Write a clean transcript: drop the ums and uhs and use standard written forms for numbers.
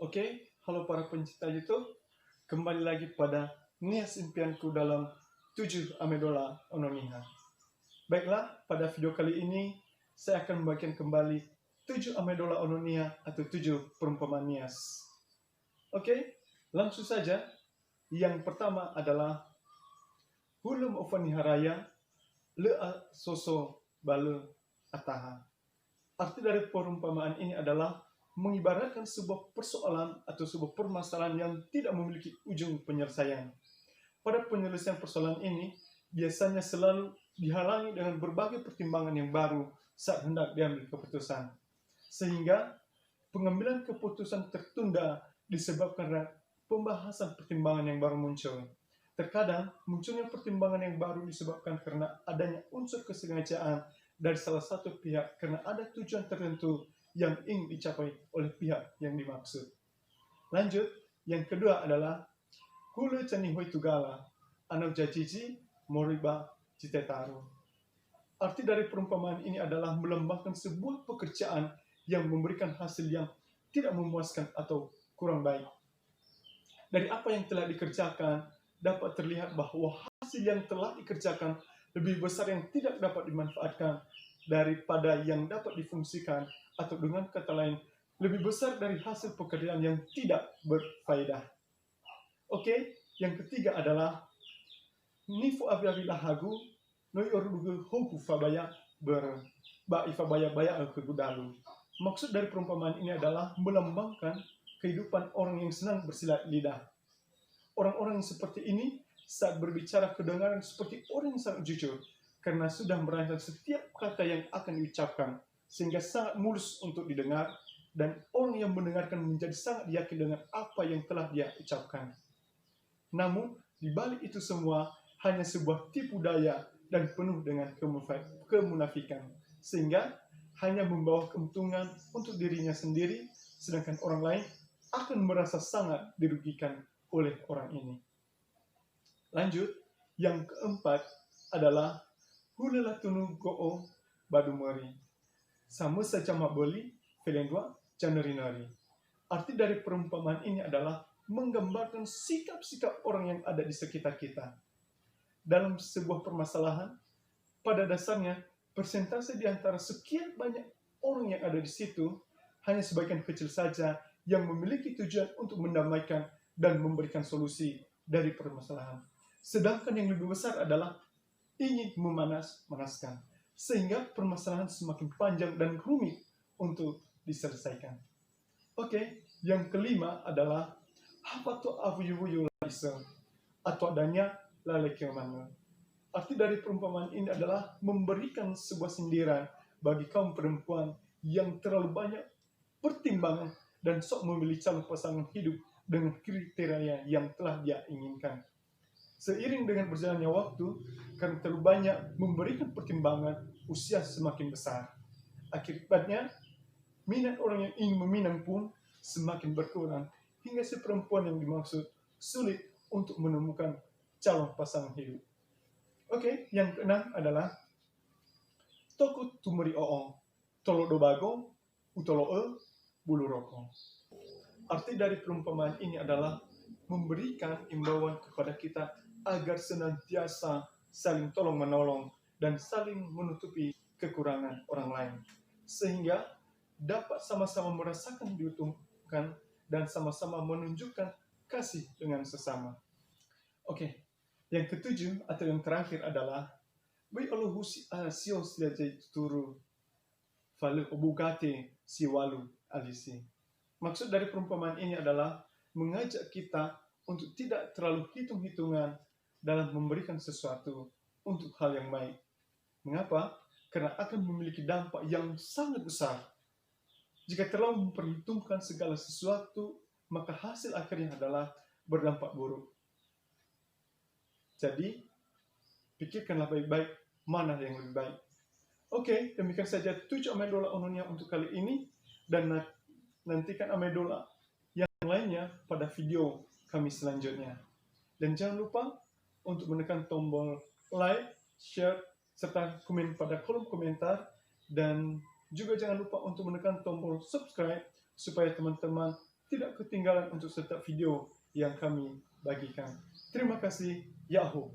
Oke, halo para pencinta YouTube. Kembali lagi pada nias impianku dalam 7 Amedola Ononiha. Baiklah, pada video kali ini saya akan membagikan kembali 7 Amedola Ononiha atau 7 perumpamaan nias. Oke, langsung saja. Yang pertama adalah Hulum Ovaniharaya Lea Soso Bale Ataha. Arti dari perumpamaan ini adalah mengibaratkan sebuah persoalan atau sebuah permasalahan yang tidak memiliki ujung penyelesaian. Pada penyelesaian persoalan ini, biasanya selalu dihalangi dengan berbagai pertimbangan yang baru saat hendak diambil keputusan. Sehingga pengambilan keputusan tertunda disebabkan karena pembahasan pertimbangan yang baru muncul. Terkadang munculnya pertimbangan yang baru disebabkan karena adanya unsur kesengajaan dari salah satu pihak karena ada tujuan tertentu yang ingin dicapai oleh pihak yang dimaksud. Lanjut, yang kedua adalah Hulu Canihoi Tugala, Anak Jajiji Moriba Citetaru. Arti dari perumpamaan ini adalah melambangkan sebuah pekerjaan yang memberikan hasil yang tidak memuaskan atau kurang baik. Dari apa yang telah dikerjakan, dapat terlihat bahwa hasil yang telah dikerjakan lebih besar yang tidak dapat dimanfaatkan daripada yang dapat difungsikan, atau dengan kata lain, lebih besar dari hasil pekerjaan yang tidak berfaedah. Oke, yang ketiga adalah Nifu abi lahagu noi orugu hoku fabaya ba ifabaya baya al kegudalu. Maksud dari perumpamaan ini adalah melambangkan kehidupan orang yang senang bersilat lidah. Orang-orang yang seperti ini saat berbicara kedengaran seperti orang yang sangat jujur, karena sudah merancang setiap kata yang akan diucapkan, sehingga sangat mulus untuk didengar, dan orang yang mendengarkan menjadi sangat yakin dengan apa yang telah dia ucapkan. Namun, di balik itu semua hanya sebuah tipu daya dan penuh dengan kemunafikan, sehingga hanya membawa keuntungan untuk dirinya sendiri, sedangkan orang lain akan merasa sangat dirugikan oleh orang ini. Lanjut, yang keempat adalah Hulela tunu go'o badumeri. Sama saja maboli, felendua, janarinari. Arti dari perumpamaan ini adalah menggambarkan sikap-sikap orang yang ada di sekitar kita. Dalam sebuah permasalahan, pada dasarnya, persentase di antara sekian banyak orang yang ada di situ, hanya sebagian kecil saja yang memiliki tujuan untuk mendamaikan dan memberikan solusi dari permasalahan. Sedangkan yang lebih besar adalah ingin memanas-manaskan, sehingga permasalahan semakin panjang dan rumit untuk diselesaikan. Oke, yang kelima adalah Hapatu avuyuyu laisa, atau adanya lalekemana. Arti dari perumpamaan ini adalah memberikan sebuah sindiran bagi kaum perempuan yang terlalu banyak pertimbangan dan sok memilih calon pasangan hidup dengan kriteria yang telah dia inginkan. Seiring dengan berjalannya waktu, karena terlalu banyak memberikan pertimbangan, usia semakin besar. Akibatnya, minat orang yang ingin meminang pun semakin berkurang, hingga si perempuan yang dimaksud sulit untuk menemukan calon pasangan hidup. Oke, yang keenam adalah Toku tumeri oong, tolo dobago, utolo bulu rokok. Arti dari perumpamaan ini adalah memberikan imbauan kepada kita agar senantiasa saling tolong-menolong dan saling menutupi kekurangan orang lain, sehingga dapat sama-sama merasakan diuntungkan dan sama-sama menunjukkan kasih dengan sesama. Oke, yang ketujuh atau yang terakhir adalah Bai Olohusi sios liajai turu Falu obugate siwalu alisi. Maksud dari perumpamaan ini adalah mengajak kita untuk tidak terlalu hitung-hitungan dalam memberikan sesuatu untuk hal yang baik. Mengapa? Karena akan memiliki dampak yang sangat besar. Jika terlalu memperhitungkan segala sesuatu, maka hasil akhirnya adalah berdampak buruk. Jadi, pikirkanlah baik-baik mana yang lebih baik. Oke, demikian saja 7 Amedola Ononia untuk kali ini, dan nantikan Amedola yang lainnya pada video kami selanjutnya. Dan jangan lupa untuk menekan tombol like, share, serta komen pada kolom komentar, dan juga jangan lupa untuk menekan tombol subscribe supaya teman-teman tidak ketinggalan untuk setiap video yang kami bagikan. Terima kasih. Yahoo!